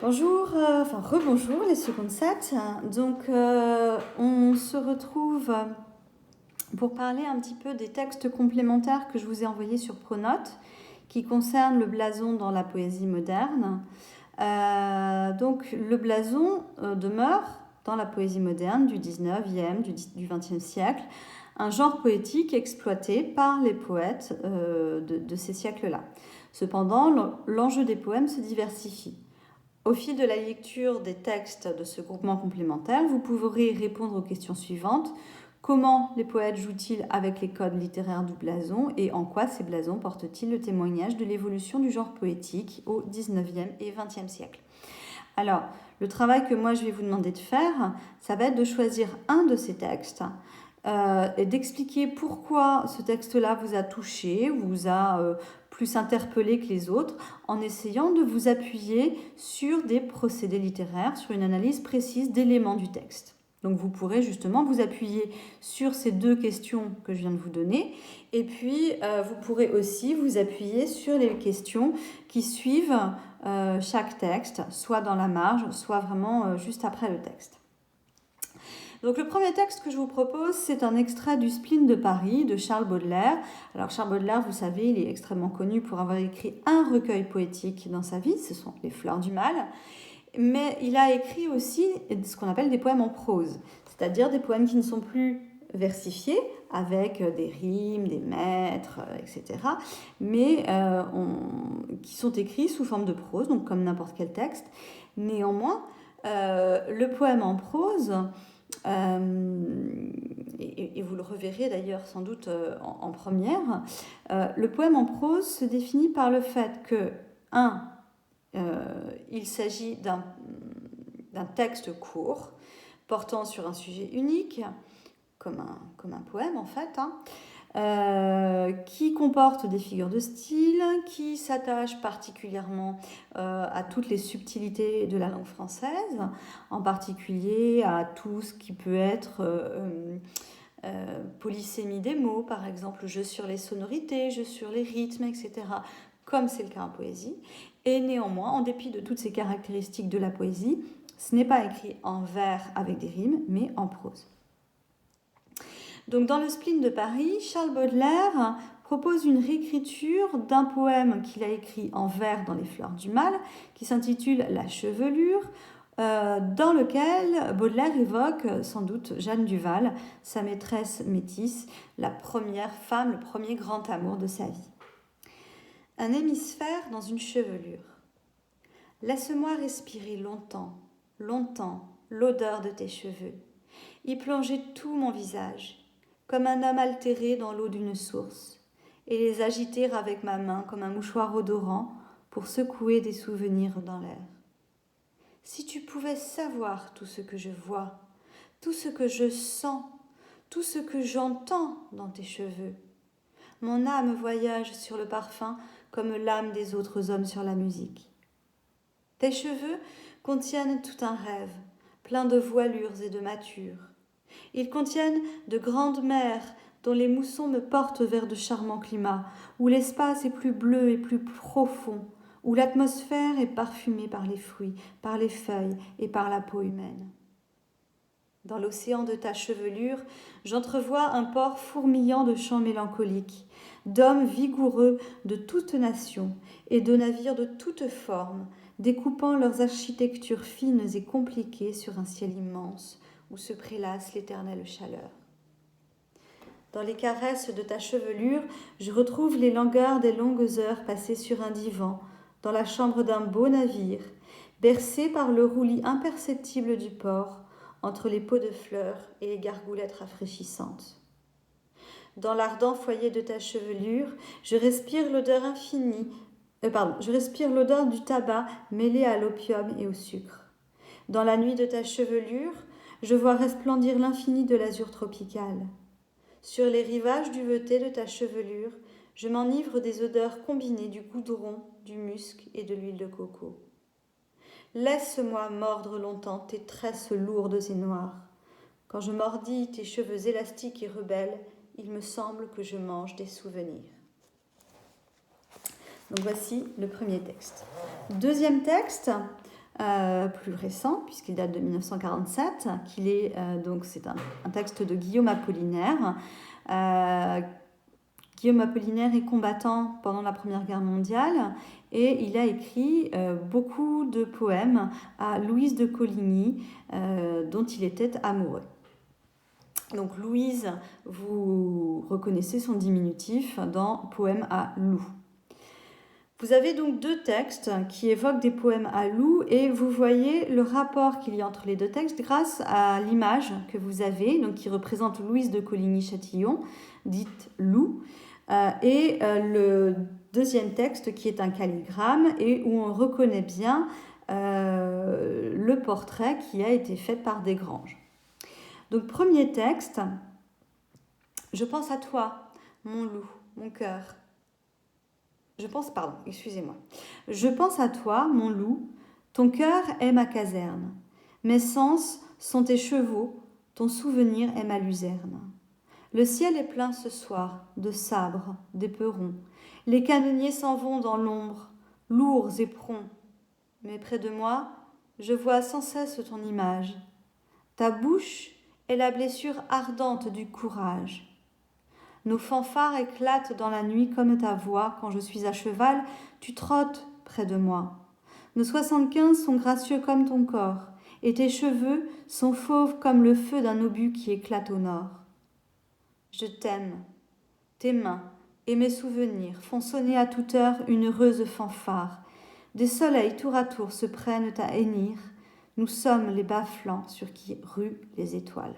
Bonjour, rebonjour les secondes 7. Donc, on se retrouve pour parler un petit peu des textes complémentaires que je vous ai envoyés sur Pronote, qui concernent le blason dans la poésie moderne. Donc, le blason demeure dans la poésie moderne du 19e, du 20e siècle, un genre poétique exploité par les poètes de ces siècles-là. Cependant, l'enjeu des poèmes se diversifie. Au fil de la lecture des textes de ce groupement complémentaire, vous pourrez répondre aux questions suivantes. Comment les poètes jouent-ils avec les codes littéraires du blason et en quoi ces blasons portent-ils le témoignage de l'évolution du genre poétique au 19e et 20e siècle? Alors, le travail que moi je vais vous demander de faire, ça va être de choisir un de ces textes et d'expliquer pourquoi ce texte-là vous a touché, vous a plus interpellé que les autres, en essayant de vous appuyer sur des procédés littéraires, sur une analyse précise d'éléments du texte. Donc vous pourrez justement vous appuyer sur ces deux questions que je viens de vous donner, et puis vous pourrez aussi vous appuyer sur les questions qui suivent chaque texte, soit dans la marge, soit vraiment juste après le texte. Donc le premier texte que je vous propose, c'est un extrait du Spleen de Paris de Charles Baudelaire. Alors Charles Baudelaire, vous savez, il est extrêmement connu pour avoir écrit un recueil poétique dans sa vie, ce sont Les Fleurs du Mal. Mais il a écrit aussi ce qu'on appelle des poèmes en prose, c'est-à-dire des poèmes qui ne sont plus versifiés, avec des rimes, des mètres, etc., mais qui sont écrits sous forme de prose, donc comme n'importe quel texte. Néanmoins, le poème en prose, et vous le reverrez d'ailleurs sans doute en première, le poème en prose se définit par le fait que, il s'agit d'un texte court portant sur un sujet unique, comme un poème en fait, qui comporte des figures de style, qui s'attache particulièrement à toutes les subtilités de la langue française, en particulier à tout ce qui peut être polysémie des mots, par exemple jeu sur les sonorités, jeu sur les rythmes, etc., comme c'est le cas en poésie. Et néanmoins, en dépit de toutes ces caractéristiques de la poésie, ce n'est pas écrit en vers avec des rimes, mais en prose. Donc dans le Spleen de Paris, Charles Baudelaire propose une réécriture d'un poème qu'il a écrit en vers dans Les Fleurs du Mal, qui s'intitule La Chevelure, dans lequel Baudelaire évoque sans doute Jeanne Duval, sa maîtresse métisse, la première femme, le premier grand amour de sa vie. Un hémisphère dans une chevelure. Laisse-moi respirer longtemps, longtemps, l'odeur de tes cheveux, y plonger tout mon visage, comme un homme altéré dans l'eau d'une source, et les agiter avec ma main comme un mouchoir odorant pour secouer des souvenirs dans l'air. Si tu pouvais savoir tout ce que je vois, tout ce que je sens, tout ce que j'entends dans tes cheveux. Mon âme voyage sur le parfum comme l'âme des autres hommes sur la musique. Tes cheveux contiennent tout un rêve, plein de voilures et de matures. Ils contiennent de grandes mers dont les moussons me portent vers de charmants climats, où l'espace est plus bleu et plus profond, où l'atmosphère est parfumée par les fruits, par les feuilles et par la peau humaine. Dans l'océan de ta chevelure, j'entrevois un port fourmillant de chants mélancoliques, d'hommes vigoureux de toutes nations et de navires de toutes formes, découpant leurs architectures fines et compliquées sur un ciel immense où se prélasse l'éternelle chaleur. Dans les caresses de ta chevelure, je retrouve les langueurs des longues heures passées sur un divan, dans la chambre d'un beau navire, bercé par le roulis imperceptible du port, entre les pots de fleurs et les gargoulettes rafraîchissantes. Dans l'ardent foyer de ta chevelure, je respire l'odeur je respire l'odeur du tabac mêlé à l'opium et au sucre. Dans la nuit de ta chevelure, je vois resplendir l'infini de l'azur tropical. Sur les rivages duvetés de ta chevelure, je m'enivre des odeurs combinées du goudron, du musc et de l'huile de coco. Laisse-moi mordre longtemps tes tresses lourdes et noires. Quand je mordis tes cheveux élastiques et rebelles, il me semble que je mange des souvenirs. Donc voici le premier texte. Deuxième texte, plus récent, puisqu'il date de 1947, donc c'est un texte de Guillaume Apollinaire. Guillaume Apollinaire est combattant pendant la Première Guerre mondiale et il a écrit beaucoup de poèmes à Louise de Coligny, dont il était amoureux. Donc Louise, vous reconnaissez son diminutif dans Poème à Lou. Vous avez donc deux textes qui évoquent des poèmes à Lou et vous voyez le rapport qu'il y a entre les deux textes grâce à l'image que vous avez, donc qui représente Louise de Coligny-Châtillon, dite Lou, et le deuxième texte qui est un calligramme et où on reconnaît bien le portrait qui a été fait par Desgranges. Donc premier texte, je pense à toi, mon loup, mon cœur. Je pense à toi, mon loup, ton cœur est ma caserne. Mes sens sont tes chevaux, ton souvenir est ma luzerne. Le ciel est plein ce soir de sabres, d'éperons. Les canonniers s'en vont dans l'ombre, lourds et prompts. Mais près de moi, je vois sans cesse ton image. Ta bouche est la blessure ardente du courage. Nos fanfares éclatent dans la nuit comme ta voix. Quand je suis à cheval, tu trottes près de moi. Nos 75 sont gracieux comme ton corps, et tes cheveux sont fauves comme le feu d'un obus qui éclate au nord. Je t'aime. Tes mains et mes souvenirs font sonner à toute heure une heureuse fanfare. Des soleils tour à tour se prennent à hennir. Nous sommes les bas-flancs sur qui ruent les étoiles.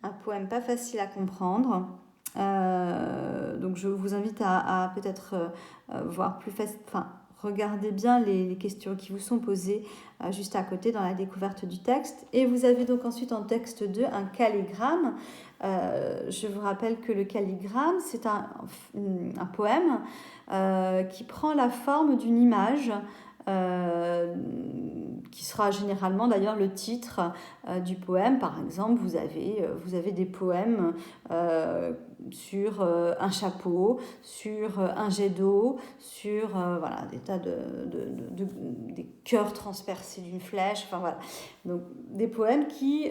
Un poème pas facile à comprendre. Donc je vous invite à peut-être voir plus facile, regardez bien les questions qui vous sont posées juste à côté dans la découverte du texte. Et vous avez donc ensuite en texte 2 un calligramme. Je vous rappelle que le calligramme, c'est un poème qui prend la forme d'une image qui sera généralement d'ailleurs le titre du poème. Par exemple, vous avez des poèmes sur un chapeau, sur un jet d'eau, sur des tas des cœurs transpercés d'une flèche, donc des poèmes qui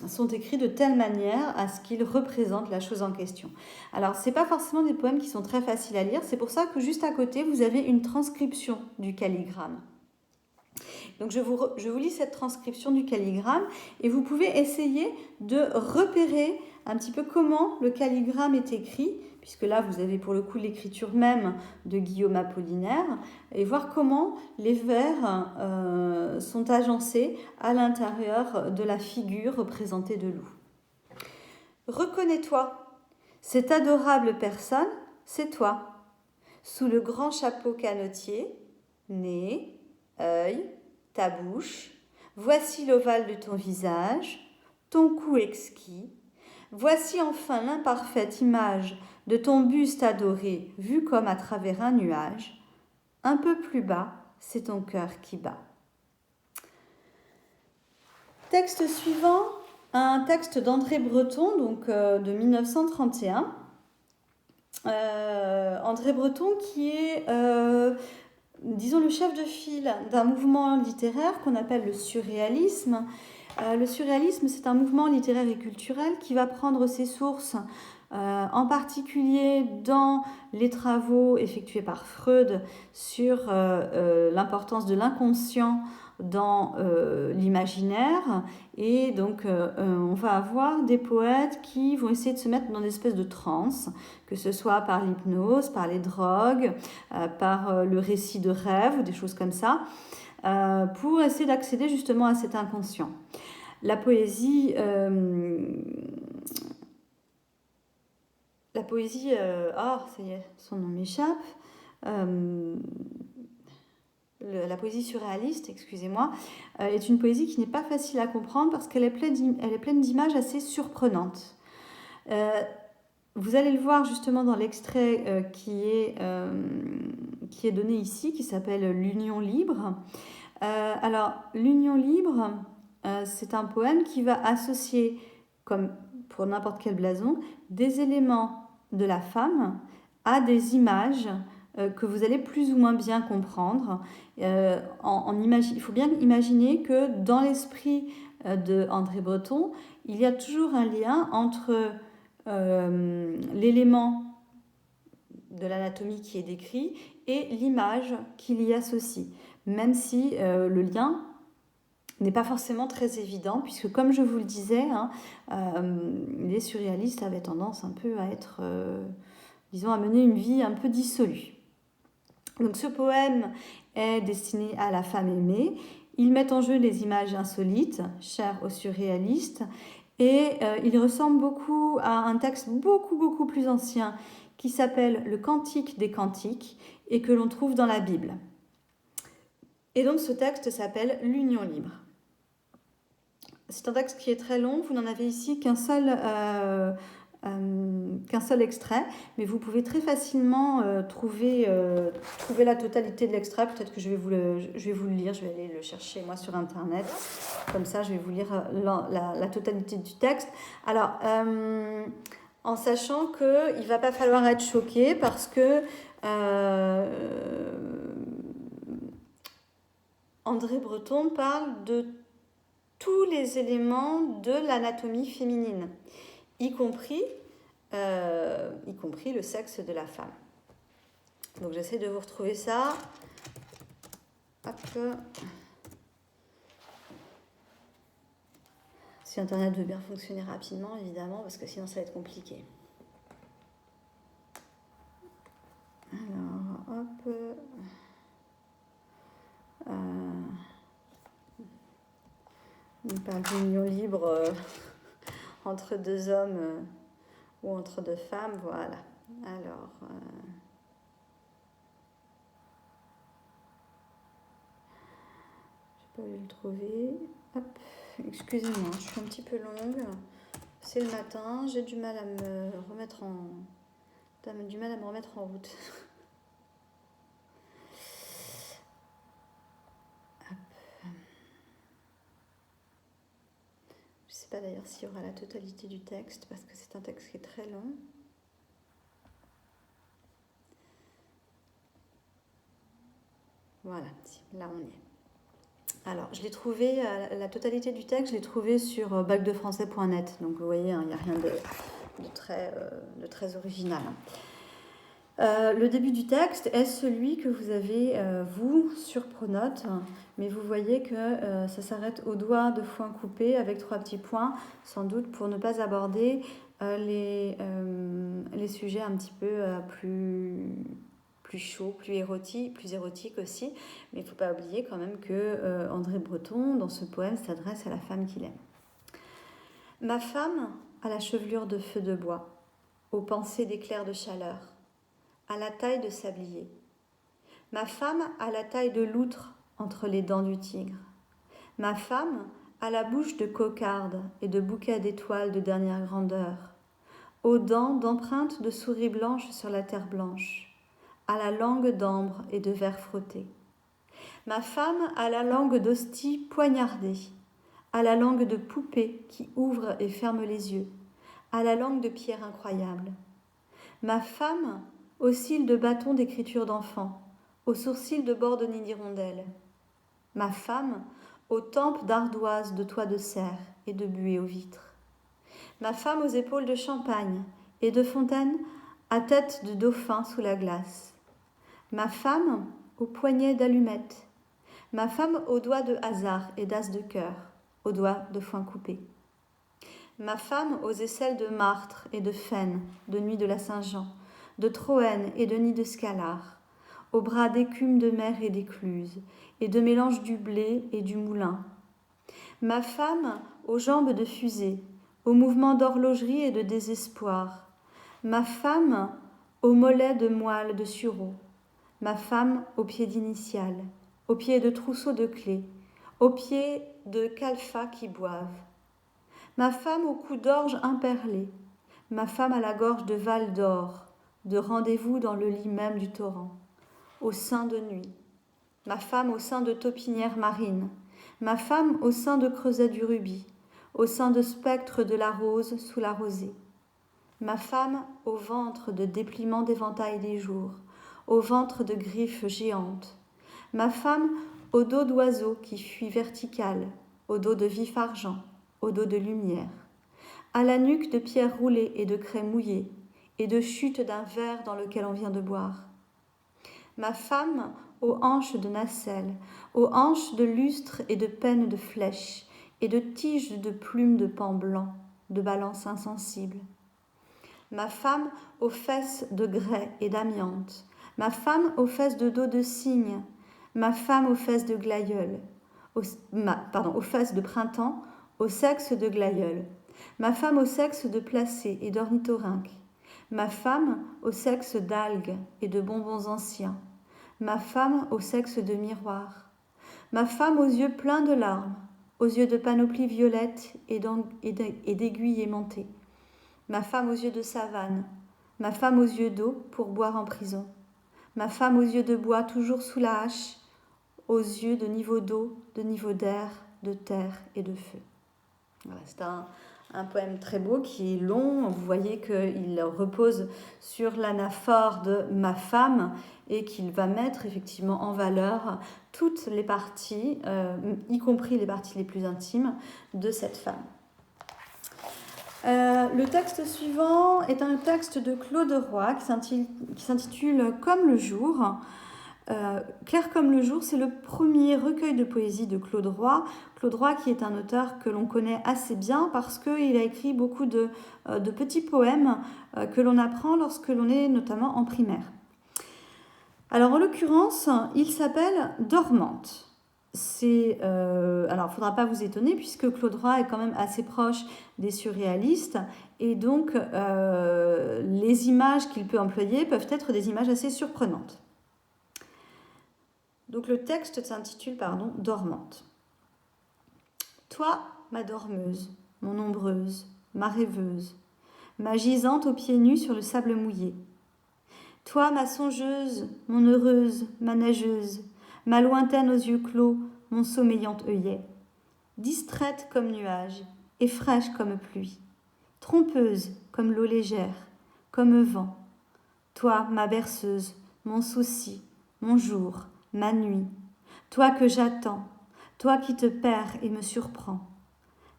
sont écrits de telle manière à ce qu'ils représentent la chose en question. Alors c'est pas forcément des poèmes qui sont très faciles à lire, c'est pour ça que juste à côté vous avez une transcription du calligramme. Donc je vous lis cette transcription du calligramme et vous pouvez essayer de repérer un petit peu comment le calligramme est écrit, puisque là vous avez pour le coup l'écriture même de Guillaume Apollinaire, et voir comment les vers sont agencés à l'intérieur de la figure représentée de loup. Reconnais-toi, cette adorable personne, c'est toi. Sous le grand chapeau canotier, nez, œil, ta bouche, voici l'ovale de ton visage, ton cou exquis, voici enfin l'imparfaite image de ton buste adoré vu comme à travers un nuage. Un peu plus bas, c'est ton cœur qui bat. Texte suivant, un texte d'André Breton, donc de 1931. André Breton qui est, disons, le chef de file d'un mouvement littéraire qu'on appelle le surréalisme. Le surréalisme, c'est un mouvement littéraire et culturel qui va prendre ses sources en particulier dans les travaux effectués par Freud sur l'importance de l'inconscient dans l'imaginaire, et donc on va avoir des poètes qui vont essayer de se mettre dans une espèce de transe, que ce soit par l'hypnose, par les drogues, par le récit de rêve ou des choses comme ça, pour essayer d'accéder justement à cet inconscient. La poésie, ça y est, son nom m'échappe. La poésie surréaliste, excusez-moi, est une poésie qui n'est pas facile à comprendre parce qu'elle est pleine d'images assez surprenantes. Vous allez le voir justement dans l'extrait qui est donné ici, qui s'appelle L'Union libre. Alors, L'Union libre, c'est un poème qui va associer, comme pour n'importe quel blason, des éléments de la femme à des images que vous allez plus ou moins bien comprendre. Il faut bien imaginer que dans l'esprit de André Breton, il y a toujours un lien entre l'élément de l'anatomie qui est décrit et l'image qu'il y associe, même si le lien n'est pas forcément très évident, puisque comme je vous le disais, hein, les surréalistes avaient tendance un peu à être, disons, à mener une vie un peu dissolue. Donc ce poème est destiné à la femme aimée. Il met en jeu les images insolites, chères aux surréalistes, et il ressemble beaucoup à un texte beaucoup plus ancien qui s'appelle le Cantique des Cantiques et que l'on trouve dans la Bible. Et donc ce texte s'appelle l'Union libre. C'est un texte qui est très long, vous n'en avez ici qu'un seul extrait, mais vous pouvez très facilement trouver la totalité de l'extrait. Peut-être que je vais vous le lire, je vais aller le chercher moi sur internet, comme ça je vais vous lire la totalité du texte. Alors, en sachant qu'il ne va pas falloir être choqué parce que André Breton parle de tous les éléments de l'anatomie féminine, y compris le sexe de la femme. Donc j'essaie de vous retrouver ça. Hop. Si Internet veut bien fonctionner rapidement, évidemment, parce que sinon ça va être compliqué. Alors, hop. On parle d'union libre entre deux hommes ou entre deux femmes, voilà. Alors, je peux le trouver. Hop, excusez-moi, je suis un petit peu longue. C'est le matin, j'ai du mal à me remettre en route. Je ne sais pas d'ailleurs s'il y aura la totalité du texte, parce que c'est un texte qui est très long. Voilà, là on y est. Alors, je l'ai trouvé, la totalité du texte, je l'ai trouvé sur bacdefrançais.net. Donc vous voyez, il n'y a rien de très original. Le début du texte est celui que vous avez, vous, sur Pronote, mais vous voyez que ça s'arrête au doigt de foin coupé avec 3 petits points, sans doute pour ne pas aborder les sujets un petit peu plus chauds, plus érotiques aussi. Mais il ne faut pas oublier quand même que André Breton, dans ce poème, s'adresse à la femme qu'il aime. Ma femme a la chevelure de feu de bois, aux pensées d'éclairs de chaleur, à la taille de sablier. Ma femme a la taille de loutre entre les dents du tigre. Ma femme a la bouche de cocarde et de bouquets d'étoiles de dernière grandeur, aux dents d'empreintes de souris blanches sur la terre blanche, à la langue d'ambre et de verre frotté. Ma femme a la langue d'hostie poignardée, à la langue de poupée qui ouvre et ferme les yeux, à la langue de pierre incroyable. Ma femme aux cils de bâton d'écriture d'enfant, aux sourcils de bord de nid d'hirondelle. Ma femme aux tempes d'ardoise de toit de serre et de buée aux vitres. Ma femme aux épaules de champagne et de fontaine à tête de dauphin sous la glace. Ma femme aux poignets d'allumettes. Ma femme aux doigts de hasard et d'as de cœur, aux doigts de foin coupé. Ma femme aux aisselles de martre et de faine, de nuit de la Saint-Jean, de Troène et de nid de Scalard, aux bras d'écume de mer et d'écluse, et de mélange du blé et du moulin. Ma femme aux jambes de fusée, aux mouvements d'horlogerie et de désespoir. Ma femme aux mollets de moelle de sureau. Ma femme aux pieds d'initiale, aux pieds de trousseaux de clés, aux pieds de calfas qui boivent. Ma femme au cou d'orge imperlé, ma femme à la gorge de val d'or, de rendez-vous dans le lit même du torrent, au sein de nuit, ma femme au sein de taupinière marine, ma femme au sein de creuset du rubis, au sein de spectre de la rose sous la rosée, ma femme au ventre de dépliement d'éventail des jours, au ventre de griffes géantes. Ma femme au dos d'oiseau qui fuit vertical, au dos de vif argent, au dos de lumière, à la nuque de pierres roulées et de craie mouillée, et de chute d'un verre dans lequel on vient de boire. Ma femme aux hanches de nacelle, aux hanches de lustre et de pennes de flèches, et de tiges de plumes de pan blanc, de balance insensible. Ma femme aux fesses de grès et d'amiante, ma femme aux fesses de dos de cygne, ma femme aux fesses de glaïeul, aux fesses de printemps, au sexe de glaïeul, ma femme au sexe de placé et d'ornithorynque, ma femme au sexe d'algues et de bonbons anciens, ma femme au sexe de miroir, ma femme aux yeux pleins de larmes, aux yeux de panoplie violette et d'aiguilles aimantées, ma femme aux yeux de savane, ma femme aux yeux d'eau pour boire en prison, ma femme aux yeux de bois toujours sous la hache, aux yeux de niveau d'eau, de niveau d'air, de terre et de feu. Voilà, c'est un poème très beau qui est long. Vous voyez qu'il repose sur l'anaphore de ma femme et qu'il va mettre effectivement en valeur toutes les parties, y compris les parties les plus intimes de cette femme. Le texte suivant est un texte de Claude Roy qui s'intitule Comme le jour. Clair comme le jour, c'est le premier recueil de poésie de Claude Roy. Claude Roy qui est un auteur que l'on connaît assez bien parce qu'il a écrit beaucoup de petits poèmes que l'on apprend lorsque l'on est notamment en primaire. Alors en l'occurrence, il s'appelle Dormante. Alors, il ne faudra pas vous étonner puisque Claude Roy est quand même assez proche des surréalistes et donc les images qu'il peut employer peuvent être des images assez surprenantes. Donc le texte s'intitule Dormante. Toi, ma dormeuse, mon ombreuse, ma rêveuse, ma gisante aux pieds nus sur le sable mouillé. Toi, ma songeuse, mon heureuse, ma nageuse, ma lointaine aux yeux clos, mon sommeillant œillet. Distraite comme nuage, et fraîche comme pluie, trompeuse comme l'eau légère, comme vent. Toi, ma berceuse, mon souci, mon jour, ma nuit, toi que j'attends, toi qui te perds et me surprends.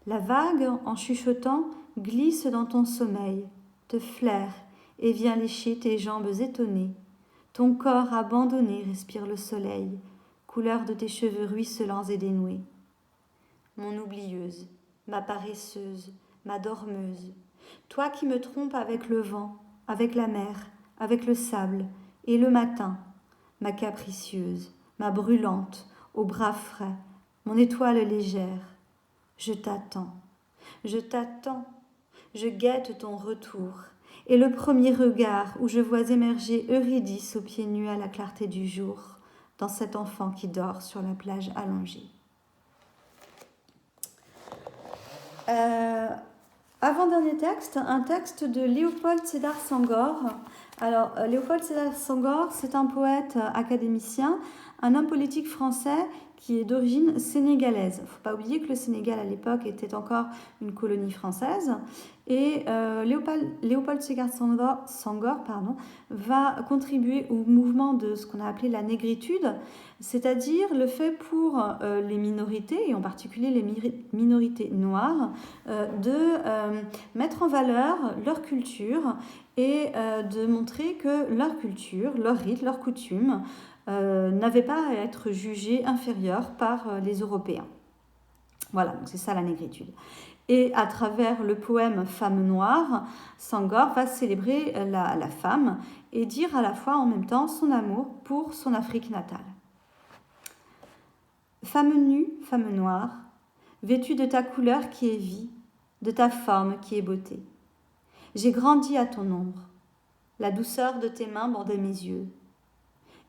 La vague, en chuchotant, glisse dans ton sommeil, te flaire et vient lécher tes jambes étonnées. Ton corps abandonné respire le soleil, couleur de tes cheveux ruisselants et dénoués. Mon oublieuse, ma paresseuse, ma dormeuse, toi qui me trompes avec le vent, avec la mer, avec le sable et le matin, ma capricieuse, ma brûlante, aux bras frais, mon étoile légère, je t'attends, je guette ton retour, et le premier regard où je vois émerger Eurydice aux pieds nus à la clarté du jour, dans cet enfant qui dort sur la plage allongée. Avant-dernier texte, un texte de Léopold Sédar Senghor. Alors, Léopold Sédar Senghor, c'est un poète académicien, un homme politique français qui est d'origine sénégalaise. Il ne faut pas oublier que le Sénégal, à l'époque, était encore une colonie française. Et Léopold Sédar Senghor va contribuer au mouvement de ce qu'on a appelé la négritude, c'est-à-dire le fait pour les minorités, et en particulier les minorités noires, de mettre en valeur leur culture et de montrer que leur culture, leur rite, leurs coutumes n'avaient pas à être jugées inférieures par les Européens. Voilà, donc c'est ça la négritude. Et à travers le poème Femme noire, Senghor va célébrer la femme et dire à la fois en même temps son amour pour son Afrique natale. Femme nue, femme noire, vêtue de ta couleur qui est vie, de ta forme qui est beauté. J'ai grandi à ton ombre, la douceur de tes mains bordait mes yeux.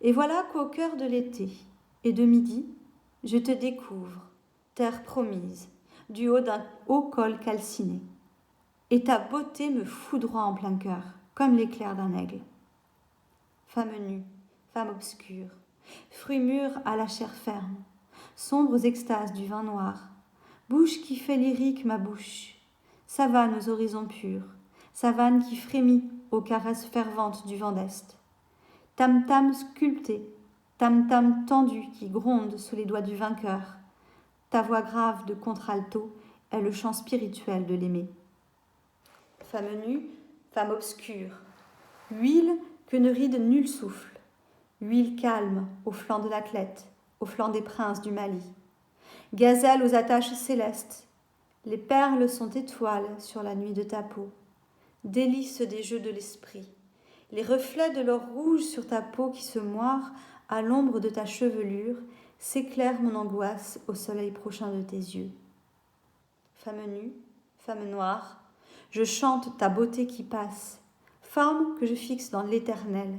Et voilà qu'au cœur de l'été et de midi, je te découvre, terre promise, du haut d'un haut col calciné. Et ta beauté me foudroie en plein cœur, comme l'éclair d'un aigle. Femme nue, femme obscure, fruit mûr à la chair ferme, sombres extases du vin noir, bouche qui fait lyrique ma bouche, savane aux horizons purs, savane qui frémit aux caresses ferventes du vent d'Est. tam-tam sculpté, tam-tam tendu qui gronde sous les doigts du vainqueur. Ta voix grave de contralto est le chant spirituel de l'aimer. Femme nue, femme obscure, huile que ne ride nul souffle, huile calme au flanc de l'athlète, au flanc des princes du Mali. Gazelle aux attaches célestes, les perles sont étoiles sur la nuit de ta peau. Délices des jeux de l'esprit, les reflets de l'or rouge sur ta peau qui se moire à l'ombre de ta chevelure, s'éclaire mon angoisse au soleil prochain de tes yeux. Femme nue, femme noire, je chante ta beauté qui passe, forme que je fixe dans l'éternel,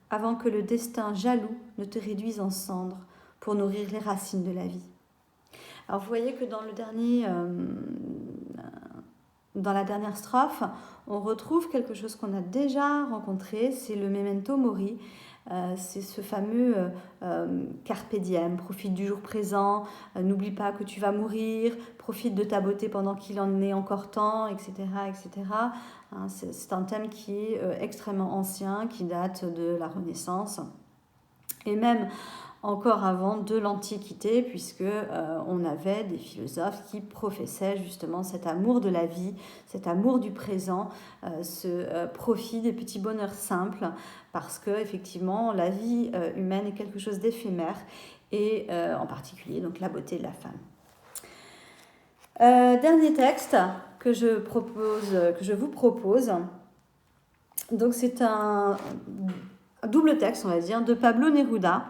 avant que le destin jaloux ne te réduise en cendres pour nourrir les racines de la vie. Alors vous voyez que dans la dernière strophe, on retrouve quelque chose qu'on a déjà rencontré, c'est le memento mori. C'est ce fameux carpe diem, profite du jour présent, n'oublie pas que tu vas mourir, profite de ta beauté pendant qu'il en est encore temps, etc. etc. C'est un thème qui est extrêmement ancien, qui date de la Renaissance, et même encore avant de l'Antiquité, puisque on avait des philosophes qui professaient justement cet amour de la vie, cet amour du présent, ce profit des petits bonheurs simples, parce que effectivement la vie humaine est quelque chose d'éphémère, et en particulier donc la beauté de la femme. Dernier texte que je vous propose, donc c'est un double texte, on va dire, de Pablo Neruda.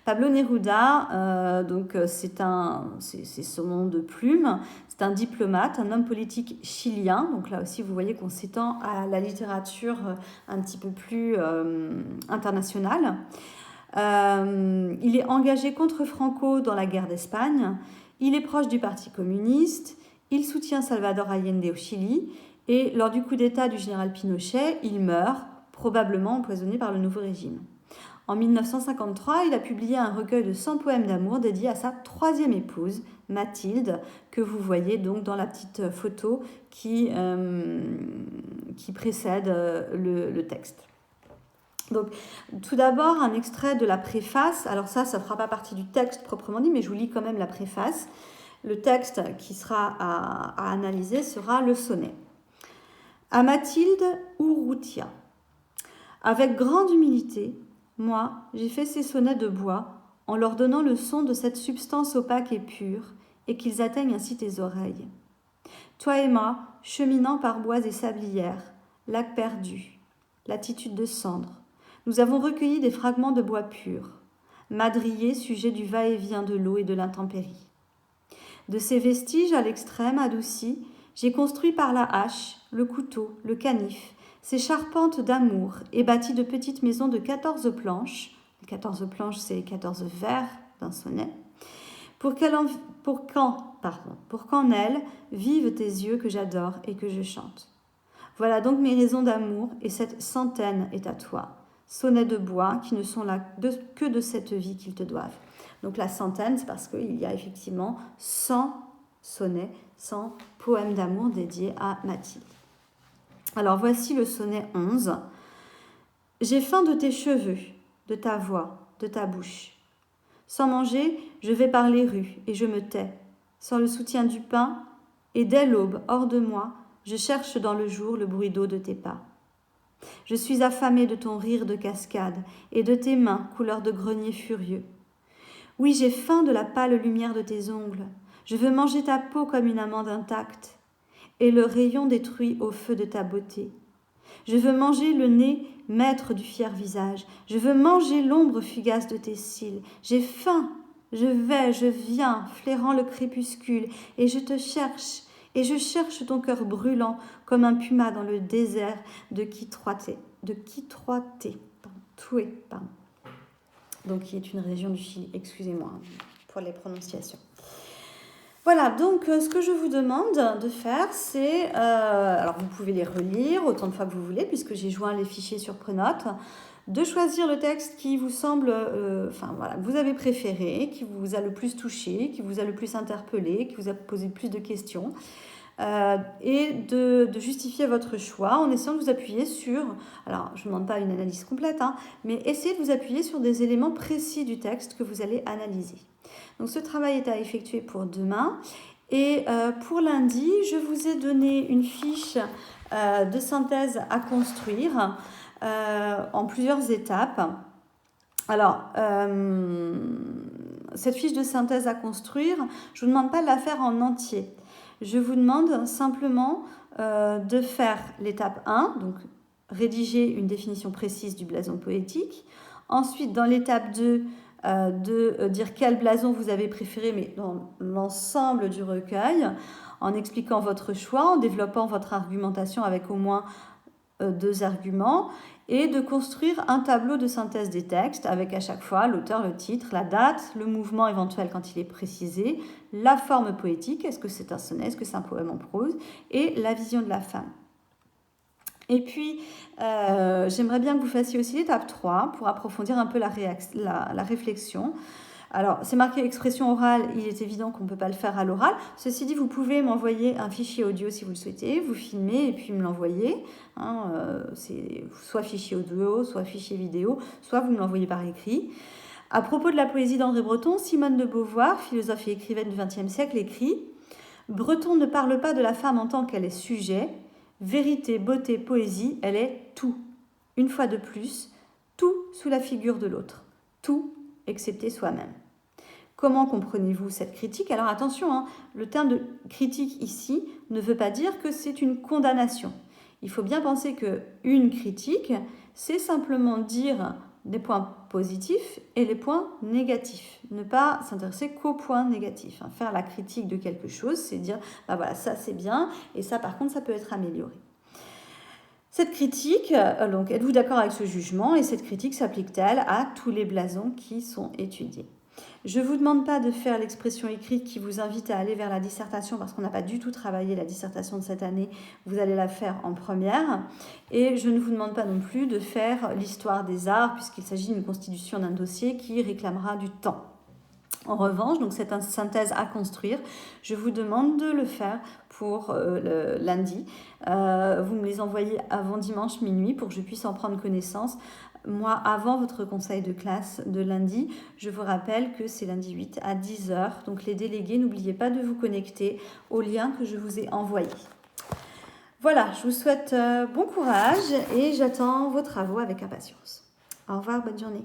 Pablo Neruda, c'est son nom de plume, c'est un diplomate, un homme politique chilien. Donc là aussi, vous voyez qu'on s'étend à la littérature un petit peu plus internationale. Il est engagé contre Franco dans la guerre d'Espagne. Il est proche du Parti communiste. Il soutient Salvador Allende au Chili. Et lors du coup d'État du général Pinochet, il meurt, probablement empoisonné par le nouveau régime. En 1953, il a publié un recueil de 100 poèmes d'amour dédié à sa troisième épouse, Mathilde, que vous voyez donc dans la petite photo qui précède le texte. Donc, tout d'abord, un extrait de la préface. Alors ça ne fera pas partie du texte proprement dit, mais je vous lis quand même la préface. Le texte qui sera à analyser sera le sonnet. À Mathilde Urrutia. Avec grande humilité, moi, j'ai fait ces sonnets de bois en leur donnant le son de cette substance opaque et pure, et qu'ils atteignent ainsi tes oreilles. Toi et moi, cheminant par bois et sablières, lac perdu, latitude de cendre, nous avons recueilli des fragments de bois pur, madriers sujet du va-et-vient de l'eau et de l'intempérie. De ces vestiges à l'extrême adoucis, j'ai construit par la hache, le couteau, le canif, ces charpentes d'amour et bâti de petites maisons de 14 planches, 14 planches c'est 14 vers d'un sonnet, pour qu'en elles vivent tes yeux que j'adore et que je chante. Voilà donc mes raisons d'amour et cette centaine est à toi, sonnets de bois qui ne sont là que de cette vie qu'ils te doivent. Donc la centaine, c'est parce qu'il y a effectivement 100 sonnets, 100 poèmes d'amour dédiés à Mathilde. Alors voici le sonnet 11. J'ai faim de tes cheveux, de ta voix, de ta bouche. Sans manger, je vais par les rues et je me tais. Sans le soutien du pain, et dès l'aube, hors de moi, je cherche dans le jour le bruit d'eau de tes pas. Je suis affamée de ton rire de cascade et de tes mains couleur de grenier furieux. Oui, j'ai faim de la pâle lumière de tes ongles. Je veux manger ta peau comme une amande intacte et le rayon détruit au feu de ta beauté. Je veux manger le nez maître du fier visage. Je veux manger l'ombre fugace de tes cils. J'ai faim, je viens, flairant le crépuscule, et je te cherche, et je cherche ton cœur brûlant comme un puma dans le désert de Quitrouaté, donc qui est une région du Chili, excusez-moi pour les prononciations. Voilà, donc ce que je vous demande de faire, c'est, alors vous pouvez les relire autant de fois que vous voulez, puisque j'ai joint les fichiers sur Prenote, de choisir le texte qui vous semble, que vous avez préféré, qui vous a le plus touché, qui vous a le plus interpellé, qui vous a posé le plus de questions. et de justifier votre choix en essayant de vous appuyer sur, alors je ne vous demande pas une analyse complète, hein, mais essayez de vous appuyer sur des éléments précis du texte que vous allez analyser. Donc ce travail est à effectuer pour demain. Et pour lundi, je vous ai donné une fiche de synthèse à construire en plusieurs étapes. Alors, cette fiche de synthèse à construire, je ne vous demande pas de la faire en entier. Je vous demande simplement de faire l'étape 1, donc rédiger une définition précise du blason poétique. Ensuite, dans l'étape 2, de dire quel blason vous avez préféré, mais dans l'ensemble du recueil, en expliquant votre choix, en développant votre argumentation avec au moins 2 arguments, et de construire un tableau de synthèse des textes avec à chaque fois l'auteur, le titre, la date, le mouvement éventuel quand il est précisé, la forme poétique, est-ce que c'est un sonnet, est-ce que c'est un poème en prose, et la vision de la femme. Et puis, j'aimerais bien que vous fassiez aussi l'étape 3 pour approfondir un peu la réflexion. Alors, c'est marqué expression orale, il est évident qu'on ne peut pas le faire à l'oral. Ceci dit, vous pouvez m'envoyer un fichier audio si vous le souhaitez, vous filmez et puis me l'envoyer. Hein, c'est soit fichier audio, soit fichier vidéo, soit vous me l'envoyez par écrit. À propos de la poésie d'André Breton, Simone de Beauvoir, philosophe et écrivaine du XXe siècle, écrit « Breton ne parle pas de la femme en tant qu'elle est sujet. Vérité, beauté, poésie, elle est tout. Une fois de plus, tout sous la figure de l'autre. Tout excepté soi-même. » Comment comprenez-vous cette critique? Alors attention, hein, le terme de critique ici ne veut pas dire que c'est une condamnation. Il faut bien penser qu'une critique, c'est simplement dire des points positifs et les points négatifs. Ne pas s'intéresser qu'aux points négatifs. Hein. Faire la critique de quelque chose, c'est dire, bah voilà, ça c'est bien, et ça par contre, ça peut être amélioré. Cette critique, donc êtes-vous d'accord avec ce jugement? Et cette critique s'applique-t-elle à tous les blasons qui sont étudiés? Je ne vous demande pas de faire l'expression écrite qui vous invite à aller vers la dissertation parce qu'on n'a pas du tout travaillé la dissertation de cette année. Vous allez la faire en première. Et je ne vous demande pas non plus de faire l'histoire des arts puisqu'il s'agit d'une constitution d'un dossier qui réclamera du temps. En revanche, donc c'est une synthèse à construire. Je vous demande de le faire pour le lundi. Vous me les envoyez avant dimanche minuit pour que je puisse en prendre connaissance. Moi, avant votre conseil de classe de lundi, je vous rappelle que c'est lundi 8 à 10h. Donc les délégués, n'oubliez pas de vous connecter au lien que je vous ai envoyé. Voilà, je vous souhaite bon courage et j'attends vos travaux avec impatience. Au revoir, bonne journée.